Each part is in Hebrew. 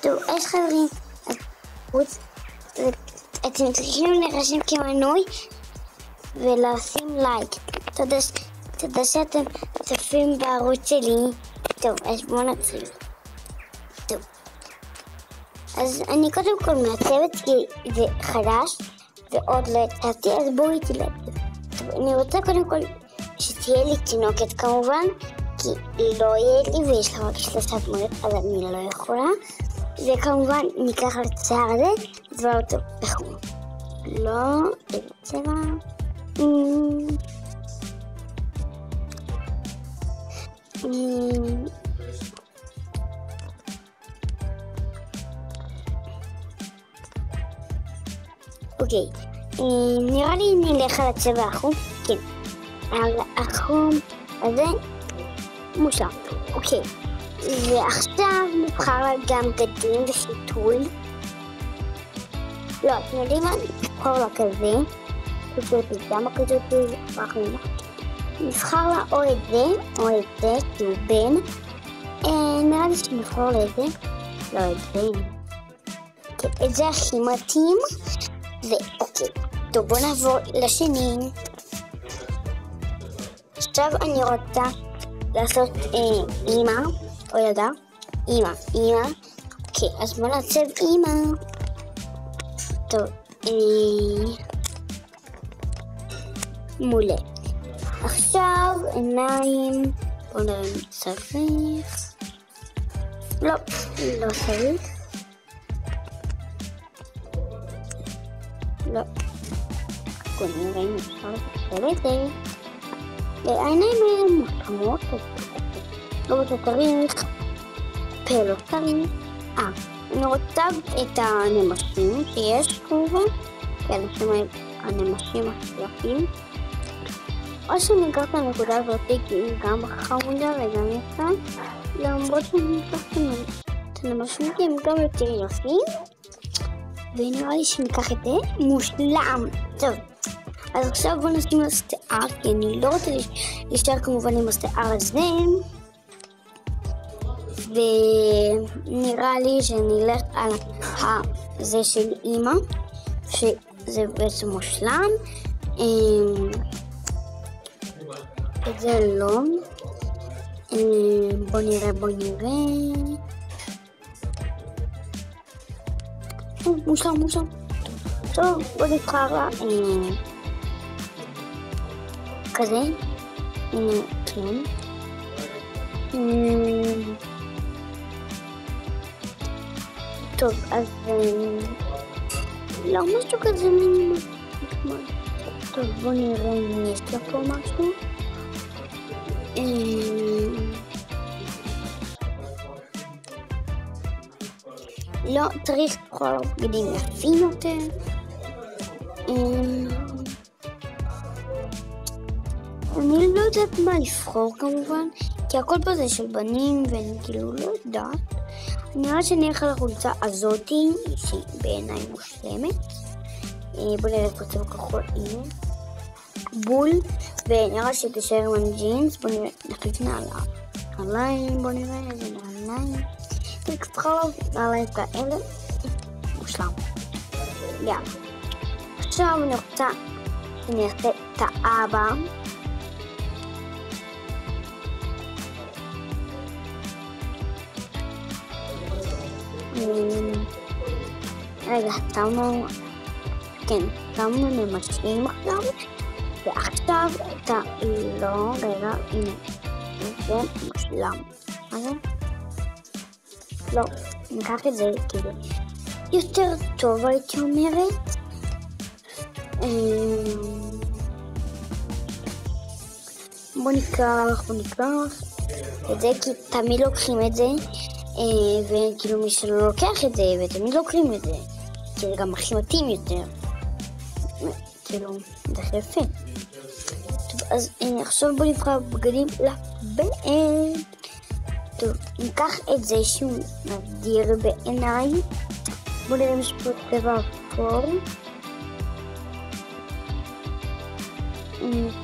טוב, אז חברים, אתם צריכים להירשם כמנוי ולשים לייק. תודה שאתם צופים בערוץ שלי. טוב, אז בואו נתחיל. טוב, אז אני קודם כל מעצבת כי זה חדש ועוד לא התחלתי, אז בואו איתי לב. טוב, אני רוצה קודם כל שתהיה לי תינוקת כמובן, כי לא יהיה לי ויש לה רק 3 דמויות, אז אני לא יכולה. וכמובן ניקח את השיער הזה, נצבע אותו בחום. לא, איזה צבע. אוקיי, נראה לי נלך על הצבע החום. כן, החום הזה מושלם. אוקיי, ועכשיו נבחר גם בגדים וחיתול. לא, אתם יודעים מה? נבחר לה כזה. פיג'מה כזאת, נבחר לה או את זה או את זה, כי הוא בן. נראה לי שנבחר לה את זה. לא, את זה. את זה הכי מתאים. ואוקיי, טוב, בוא נעבור לשני. עכשיו אני רוצה לעשות אמא או ילדה. אמא. אוקיי, אז בוא נעצב אמא. טוב, מעולה. עכשיו עיניים. בוא נראה אם צריך. לא צריך. לא. בוא נראה אם אפשר לקבל את זה. העיניים האלה מותאמות. לא צריך. פה לא צריך. אני רוצה את הנמשים שיש כמובן. כן, הנמשים השלפים. או שאני אקח את הנקודה הזאת, כי היא גם חמודה וגם יפה. למרות שאני אקח את הנמשים, כי הם גם יותר יפים. ונראה לי שניקח את זה מושלם. טוב, אז עכשיו בוא נשים על שיער, כי אני לא רוצה להישאר כמובן עם השיער הזה. ונראה לי שאני אלך על זה של אמא, שזה בעצם מושלם. את זה לא. בוא נראה. מושלם. טוב, בוא נבחר לה כזה. כן. טוב, אז לא משהו כזה מינימום. טוב, בוא נראה אם יש לה פה משהו. לא, צריך לבחור בגדים יפים יותר. אני לא יודעת מה לבחור כמובן, כי הכל פה זה של בנים ואני כאילו לא יודעת. נראה שאני אלך על החולצה הזאתי, שהיא בעיניי מושלמת. בוא נראה פה צבע כחול עם בול, ונראה שתשאר עם הג'ינס. בוא נראה, נחליט נעליים, בוא נראה איזה נעליים. נבחר נעליים כאלה, מושלם. יאללה. עכשיו אני רוצה שאני אעשה את האבא. רגע, שמנו נמשים עכשיו, ועכשיו לא, רגע, הנה, זה מושלם. מה זה? לא, ניקח את זה כדי יותר טוב, הייתי אומרת. בוא ניקח את זה, כי תמיד לוקחים את זה. וכאילו מי שלא לוקח את זה, ותמיד לוקחים את זה, כי זה גם הכי מתאים יותר. כאילו, זה הכי יפה. טוב, אז עכשיו בוא נבחר בגדים לבן. טוב, ניקח את זה שהוא נדיר בעיניי. בוא נראה אם יש פה צבע אפור.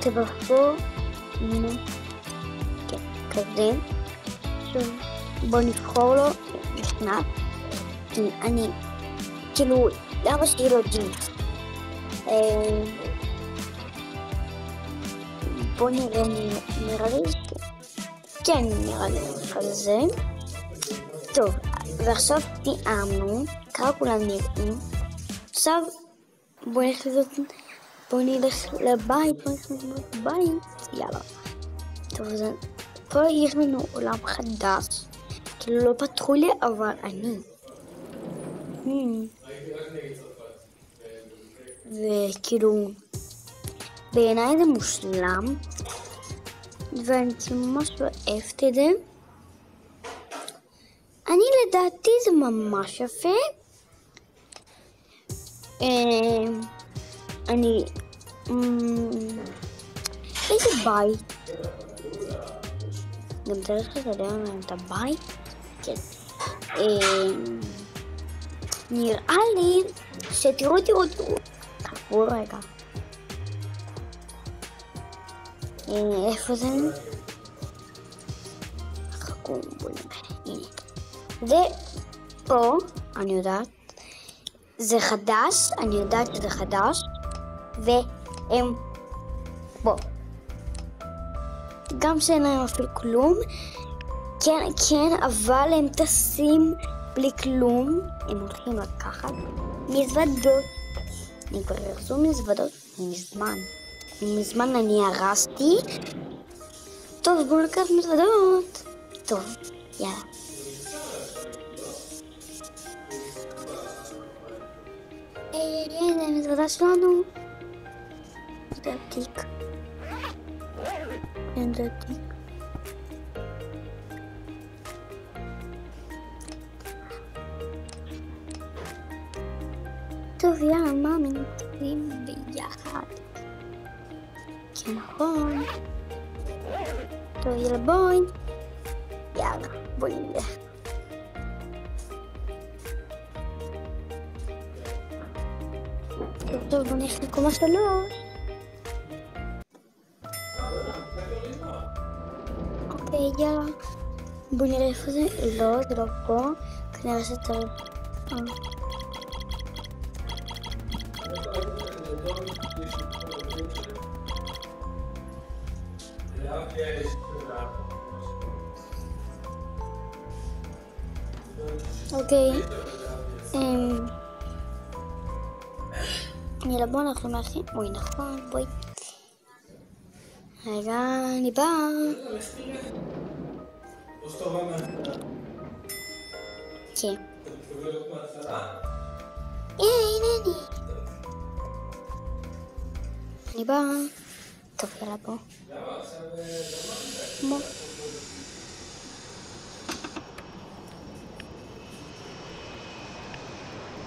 צבע אפור. הנה. כן, כזה. עכשיו בוא נבחור לו משנת. אני, כאילו, למה שיהיה לו ג'ינס? בוא נראה, נראה לי, כן, נראה לי כזה. טוב, ועכשיו תיאמנו, ככה כולם נראים. עכשיו בוא נלך לבית, יאללה. טוב, אז פה יש לנו עולם חדש, כאילו לא פתחו לי, אבל אני. וכאילו, בעיניי זה מושלם, ואני ממש אוהבת את זה. אני לדעתי זה ממש יפה. אני איזה בית גם צריך לדבר עליהם את הבית. כן. נראה לי שתראו תראו רגע איפה זה? חכו, בוא נראה. הנה זה פה, אני יודעת זה חדש, אני יודעת שזה חדש, והם בוא גם שאין להם אפילו כלום, כן, אבל הם טסים בלי כלום. הם הולכים לקחת מזוודות, אני כבר הרסו מזוודות מזמן אני הרסתי. טוב, בואו לקחת מזוודות. טוב, יאללה. זה המזוודה שלנו. זה התיק. כן, זה התיק. טוב, יאללה, מה מתחילים ביחד? כן, נכון. טוב, יאללה, בואי. יאללה, בואי נלך. טוב, בוא נלך לקומה 3. אוקיי, יאללה. בוא נראה איפה זה. לא, זה לא פה. כנראה שצריך. אוקיי. יאללה, בוא אנחנו מאחרים. אוי, נכון, בואי. רגע, אני באה. כן. הנה אני. אני באה. טוב, יאללה, בוא. בוא.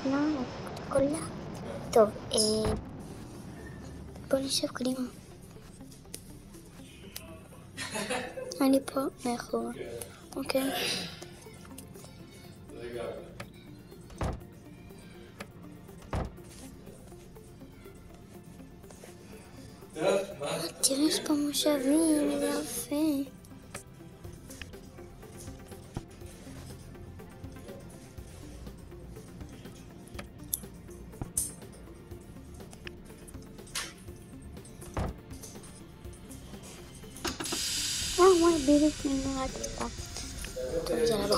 לא, קולה. טוב, בוא נשב קדימה. אני פה מאחורה. אוקיי. תראה, יש פה מושבים, זה יפה. וואי, בדיוק נראה ככה. טוב, יאללה, בוא.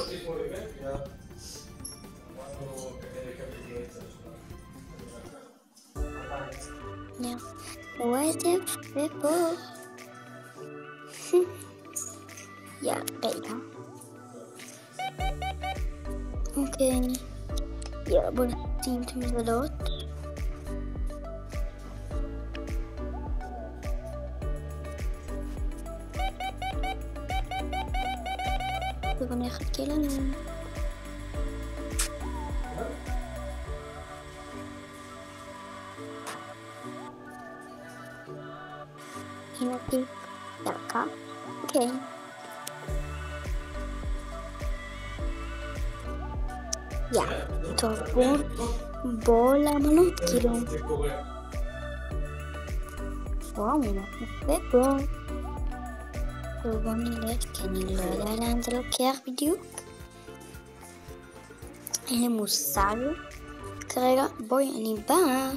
וואי, זה יפה פה. יאללה, רגע. אוקיי. יאללה, בוא נשים את המזוודות. ובוא נחכה לנו. הנה אותי. ירקה. אוקיי. טוב, בוא לעמלות, כאילו. וואו, יפה פה. בוא נלך, כי אני לא יודע לאן זה לוקח בדיוק. אין לי מושג כרגע. בואי, אני באה.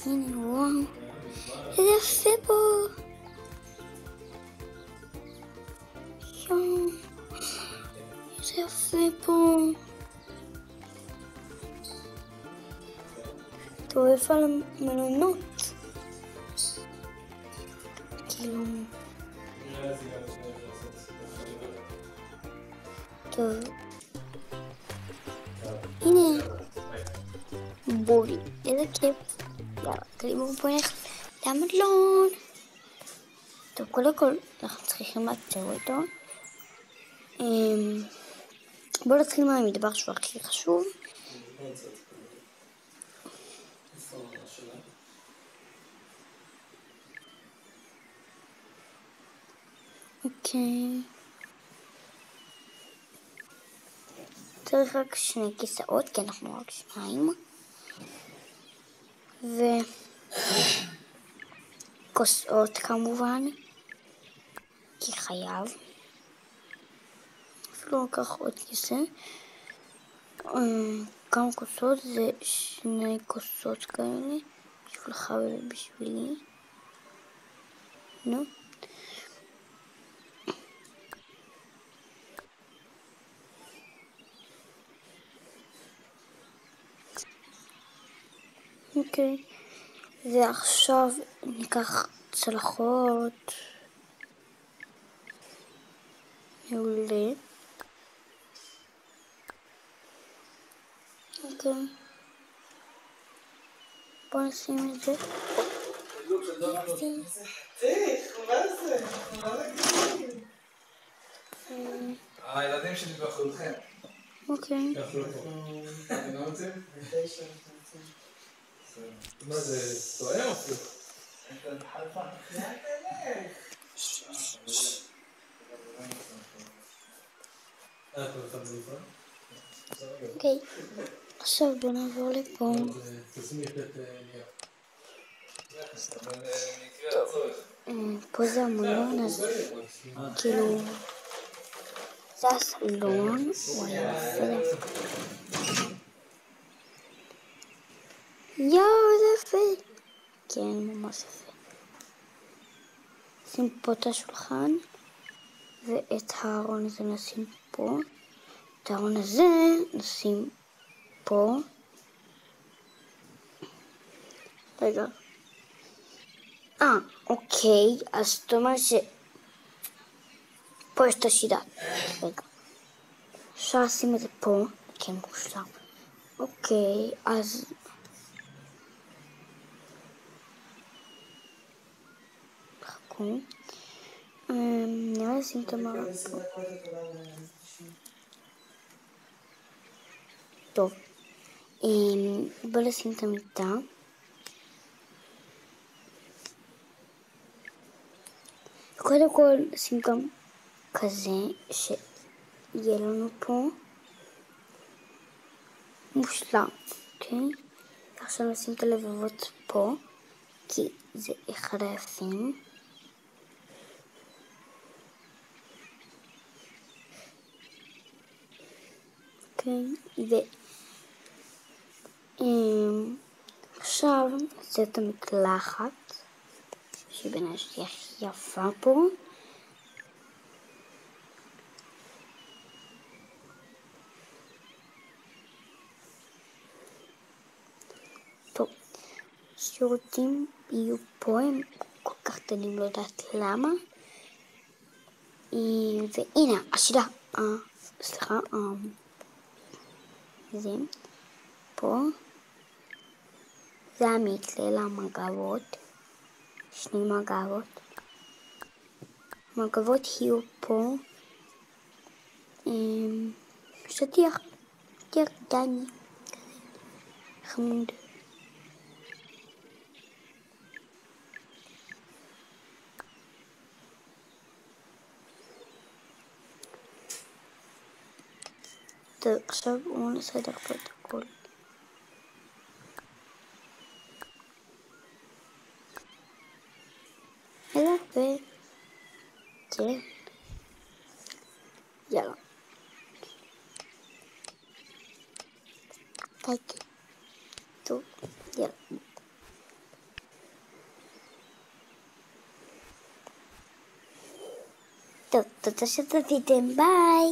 הנה, וואו, איזה יפה פה. יואו, איזה יפה פה. טוב, איפה על המלונות? כאילו... טוב. הנה. בואי, איזה כיף. יאללה, קדימה, בואי נלך למלון. טוב, קודם כל, אנחנו צריכים לעצור אותו. בואו נתחיל מהמדבר שהוא הכי חשוב. אוקיי. צריך רק 2 כיסאות, כי אנחנו רק 2. וכוסאות כמובן, כי חייב. אפילו לקח עוד כיסא. כמה כוסות? זה 2 כוסות כאלה, בשבילך ובשבילי. נו. אוקיי. ועכשיו ניקח צלחות. מעולה. אוקיי. בוא נשים את זה. הילדים שלי באחריותכם. אוקיי. מה זה? טועה או פוך? אוקיי. עכשיו בוא נעבור לפה. פה זה המלון, אז כאילו זה הסלון. וואי, יפה. יואו, זה יפה. כן, ממש יפה. נשים פה את השולחן, ואת הארון הזה נשים פה. את הארון הזה נשים פה. רגע. אוקיי, אז זאת אומרת פה יש את השידה. רגע. אפשר לשים את זה פה. כן, מושלם. אוקיי, אז... חכו. נראה לשים את המרק פה. טוב. בוא לשים את המיטה. קודם כל נשים גם כזה שיהיה לנו פה מושלם, אוקיי? עכשיו נשים את הלבבות פה, כי זה אחד היפים. אוקיי, עכשיו נעשה את המקלחת, שבעיניי שהיא הכי יפה פה. טוב, שירותים יהיו פה, הם כל כך קטנים, לא יודעת למה. והנה, השידה, סליחה, זה פה. זה המתלה למגבות, 2 מגבות. מגבות יהיו פה. שטיח דני, חמוד. טוב, עכשיו בואו נסדר פה את הכל. איזה יפה. כן. יאללה. טייק. טוב, יאללה. טוב, תודה שצפיתם, ביי!